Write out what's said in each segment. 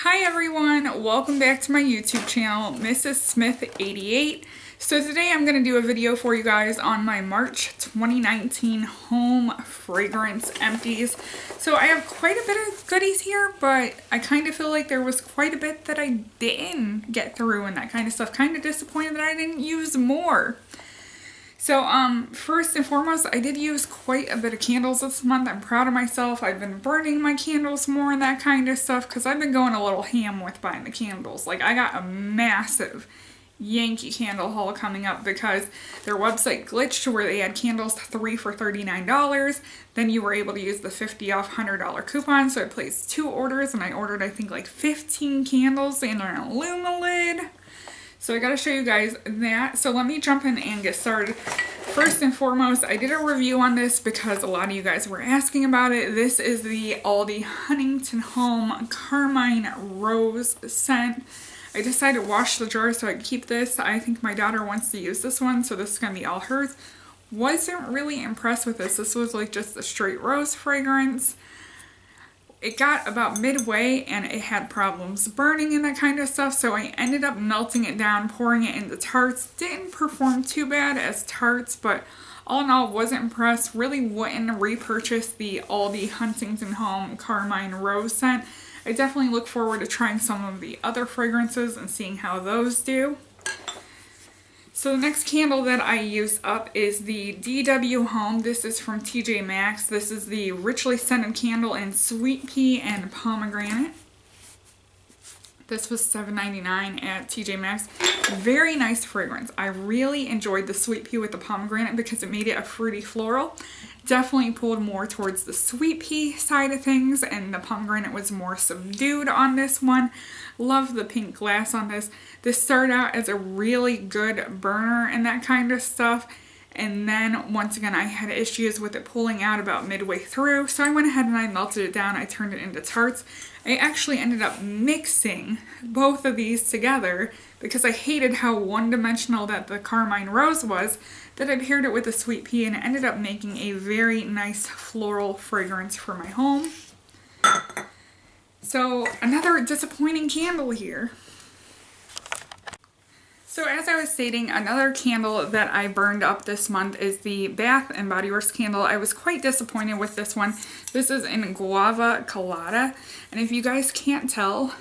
Hi everyone, welcome back to my YouTube channel, Mrs. Smith 88. So today I'm going to do a video for you guys on my March 2019 home fragrance empties. So I have quite a bit of goodies here, but I kind of feel like there was quite a bit that I didn't get through and that kind of stuff. Kind of disappointed that I didn't use more. So first and foremost, I did use quite a bit of candles this month. I'm proud of myself. I've been burning my candles more and that kind of stuff because I've been going a little ham with buying the candles. Like I got a massive Yankee candle haul coming up because their website glitched where they had candles 3 for $39. Then you were able to use the 50 off $100 coupon. So I placed 2 orders and I ordered I think like 15 candles and an Illuma lid. So I gotta show you guys that. So let me jump in and get started. First and foremost, I did a review on this because a lot of you guys were asking about it. This is the Aldi Huntington Home Carmine Rose scent. I decided to wash the jar so I could keep this. I think my daughter wants to use this one, so this is gonna be all hers. Wasn't really impressed with this. This was like just a straight rose fragrance. It got about midway and it had problems burning and that kind of stuff, so I ended up melting it down, pouring it into tarts. Didn't perform too bad as tarts, but all in all, wasn't impressed. Really wouldn't repurchase the Aldi Huntington Home Carmine Rose scent. I definitely look forward to trying some of the other fragrances and seeing how those do. So the next candle that I used up is the DW Home. This is from TJ Maxx. This is the richly scented candle in sweet pea and pomegranate. This was $7.99 at TJ Maxx. Very nice fragrance. I really enjoyed the sweet pea with the pomegranate because it made it a fruity floral. Definitely pulled more towards the sweet pea side of things, and the pomegranate was more subdued on this one. Love the pink glass on this. This started out as a really good burner and that kind of stuff, and then once again I had issues with it pulling out about midway through, so I went ahead and I melted it down. I turned it into tarts. I actually ended up mixing both of these together because I hated how one-dimensional that the Carmine Rose was, that I paired it with the sweet pea, and it ended up making a very nice floral fragrance for my home. So another disappointing candle here. So as I was stating, another candle that I burned up this month is the Bath & Body Works candle. I was quite disappointed with this one. This is in Guava Colada, and if you guys can't tell,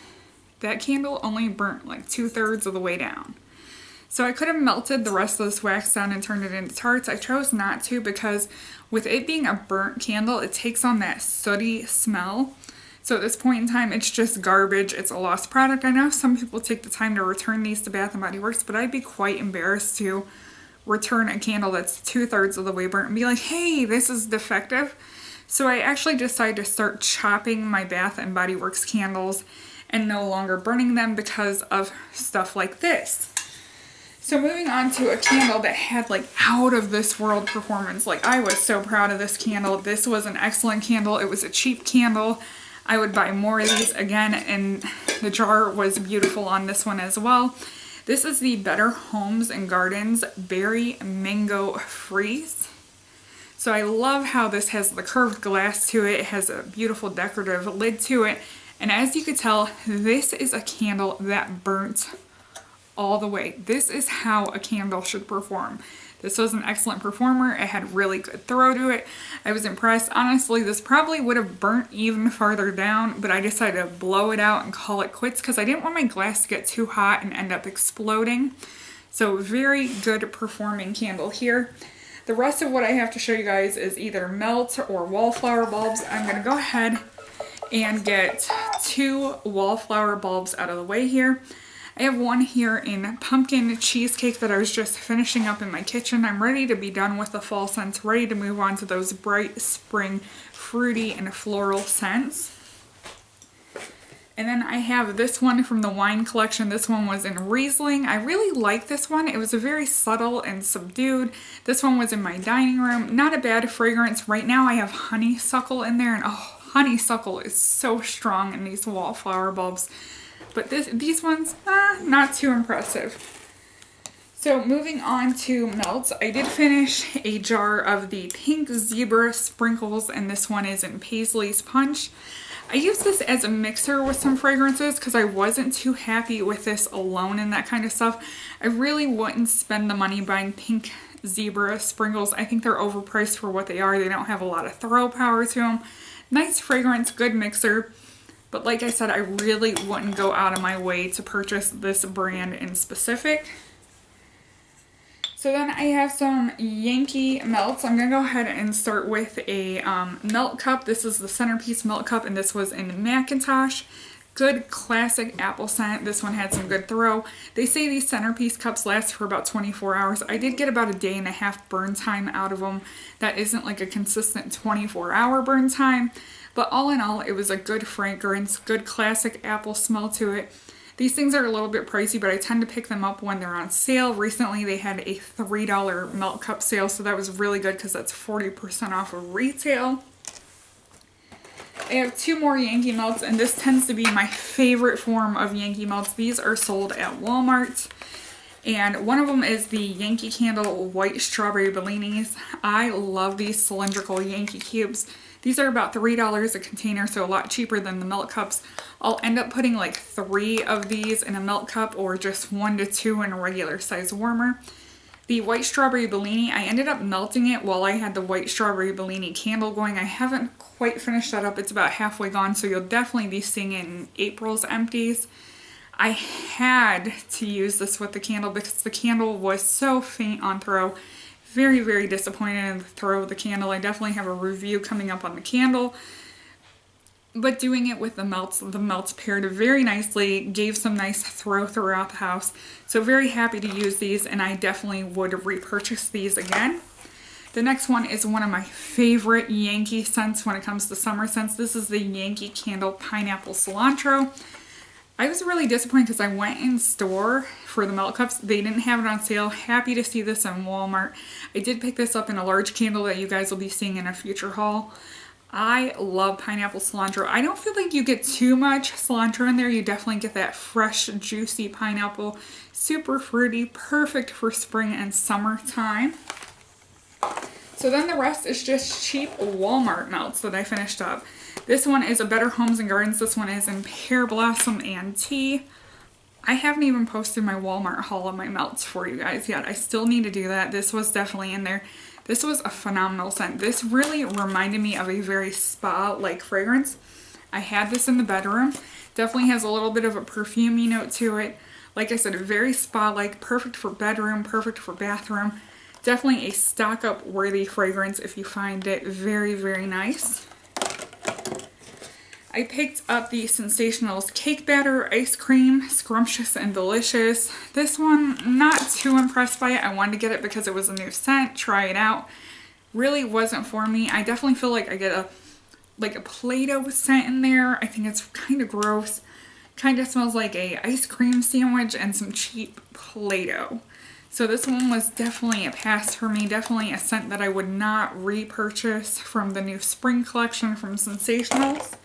that candle only burnt like 2/3 of the way down. So I could have melted the rest of this wax down and turned it into tarts. I chose not to because with it being a burnt candle, it takes on that sooty smell. So at this point in time, it's just garbage. It's a lost product. I know some people take the time to return these to Bath & Body Works, but I'd be quite embarrassed to return a candle that's 2/3 of the way burnt and be like, hey, this is defective. So I actually decided to start chopping my Bath & Body Works candles and no longer burning them because of stuff like this. So moving on to a candle that had like out of this world performance. Like I was so proud of this candle. This was an excellent candle. It was a cheap candle. I would buy more of these again, and the jar was beautiful on this one as well. This is the Better Homes and Gardens Berry Mango Freeze. So I love how this has the curved glass to it. It has a beautiful decorative lid to it. And as you could tell, this is a candle that burnt all the way. This is how a candle should perform. This was an excellent performer. It had really good throw to it. I was impressed. Honestly, this probably would have burnt even farther down, but I decided to blow it out and call it quits because I didn't want my glass to get too hot and end up exploding. So very good performing candle here. The rest of what I have to show you guys is either melt or wallflower bulbs. I'm going to go ahead and get 2 wallflower bulbs out of the way here. I have one here in pumpkin cheesecake that I was just finishing up in my kitchen. I'm ready to be done with the fall scents, ready to move on to those bright spring fruity and floral scents. And then I have this one from the wine collection. This one was in Riesling. I really like this one. It was a very subtle and subdued. This one was in my dining room. Not a bad fragrance. Right now I have honeysuckle in there, and oh, honeysuckle is so strong in these wallflower bulbs. But these ones, not too impressive. So moving on to melts, I did finish a jar of the Pink Zebra Sprinkles, and this one is in Paisley's Punch. I use this as a mixer with some fragrances because I wasn't too happy with this alone and that kind of stuff. I really wouldn't spend the money buying pink zebra sprinkles. I think they're overpriced for what they are. They don't have a lot of throw power to them. Nice fragrance, good mixer. But like I said, I really wouldn't go out of my way to purchase this brand in specific. So then I have some Yankee melts. I'm going to go ahead and start with a melt cup. This is the centerpiece melt cup, and this was in Macintosh. Good classic apple scent. This one had some good throw. They say these centerpiece cups last for about 24 hours. I did get about a day and a half burn time out of them. That isn't like a consistent 24-hour burn time. But all in all, it was a good fragrance, good classic apple smell to it. These things are a little bit pricey, but I tend to pick them up when they're on sale. Recently, they had a $3 melt cup sale, so that was really good because that's 40% off of retail. I have two more Yankee melts, and this tends to be my favorite form of Yankee melts. These are sold at Walmart, and one of them is the Yankee Candle White Strawberry Bellinis. I love these cylindrical Yankee cubes. These are about $3 a container, so a lot cheaper than the melt cups. I'll end up putting like 3 of these in a melt cup or just 1 to 2 in a regular size warmer. The White Strawberry Bellini, I ended up melting it while I had the White Strawberry Bellini candle going. I haven't quite finished that up. It's about halfway gone, so you'll definitely be seeing it in April's Empties. I had to use this with the candle because the candle was so faint on throw. Very, very disappointed in the throw of the candle. I definitely have a review coming up on the candle. But doing it with the melts paired very nicely, gave some nice throw throughout the house. So very happy to use these, and I definitely would repurchase these again. The next one is one of my favorite Yankee scents when it comes to summer scents. This is the Yankee Candle Pineapple Cilantro. I was really disappointed because I went in store for the melt cups. They didn't have it on sale. Happy to see this in Walmart. I did pick this up in a large candle that you guys will be seeing in a future haul. I love pineapple cilantro. I don't feel like you get too much cilantro in there. You definitely get that fresh, juicy pineapple. Super fruity, perfect for spring and summertime. So then the rest is just cheap Walmart melts that I finished up. This one is a Better Homes and Gardens. This one is in Pear Blossom and Tea. I haven't even posted my Walmart haul of my melts for you guys yet. I still need to do that. This was definitely in there. This was a phenomenal scent. This really reminded me of a very spa-like fragrance. I had this in the bedroom. Definitely has a little bit of a perfumey note to it. Like I said, very spa-like, perfect for bedroom, perfect for bathroom. Definitely a stock-up worthy fragrance if you find it very, very nice. I picked up the Sensationals Cake Batter Ice Cream, scrumptious and delicious. This one, not too impressed by it. I wanted to get it because it was a new scent, try it out. Really wasn't for me. I definitely feel like I get a Play-Doh scent in there. I think it's kind of gross. Kind of smells like a ice cream sandwich and some cheap Play-Doh. So this one was definitely a pass for me. Definitely a scent that I would not repurchase from the new spring collection from Sensationals.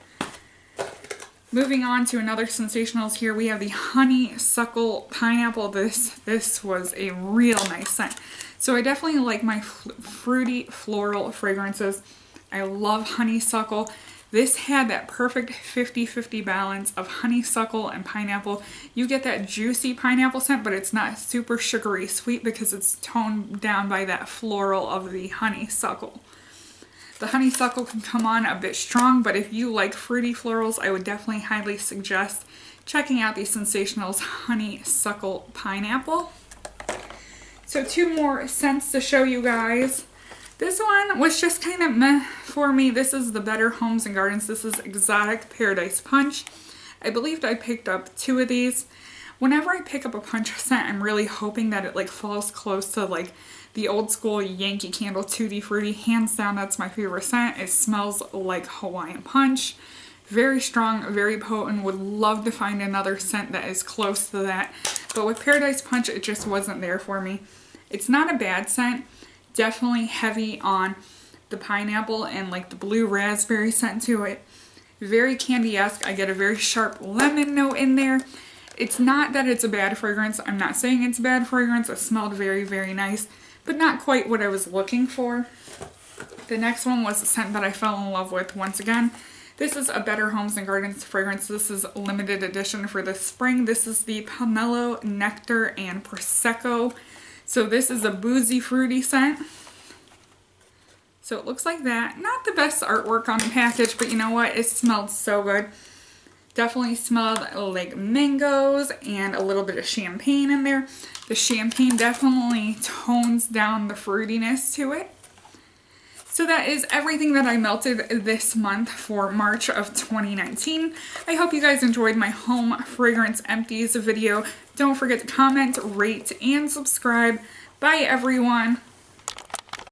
Moving on to another Sensationals here, we have the Honeysuckle Pineapple. This was a real nice scent. So I definitely like my fruity floral fragrances. I love honeysuckle. This had that perfect 50-50 balance of honeysuckle and pineapple. You get that juicy pineapple scent, but it's not super sugary sweet because it's toned down by that floral of the honeysuckle. The honeysuckle can come on a bit strong, but if you like fruity florals, I would definitely highly suggest checking out the Sensationals Honeysuckle Pineapple. So 2 more scents to show you guys. This one was just kind of meh for me. This is the Better Homes and Gardens. This is Exotic Paradise Punch. I believed I picked up 2 of these. Whenever I pick up a punch scent, I'm really hoping that it falls close to the old school Yankee Candle Tutti Frutti. Hands down, that's my favorite scent. It smells like Hawaiian Punch. Very strong, very potent. Would love to find another scent that is close to that. But with Paradise Punch, it just wasn't there for me. It's not a bad scent. Definitely heavy on the pineapple and the blue raspberry scent to it. Very candy-esque. I get a very sharp lemon note in there. It's not that it's a bad fragrance. I'm not saying it's a bad fragrance. It smelled very, very nice, but not quite what I was looking for. The next one was a scent that I fell in love with once again. This is a Better Homes and Gardens fragrance. This is limited edition for the spring. This is the Pomelo, Nectar, and Prosecco. So this is a boozy, fruity scent. So it looks like that. Not the best artwork on the package, but you know what? It smelled so good. Definitely smelled like mangoes and a little bit of champagne in there. The champagne definitely tones down the fruitiness to it. So that is everything that I melted this month for March of 2019. I hope you guys enjoyed my home fragrance empties video. Don't forget to comment, rate, and subscribe. Bye everyone.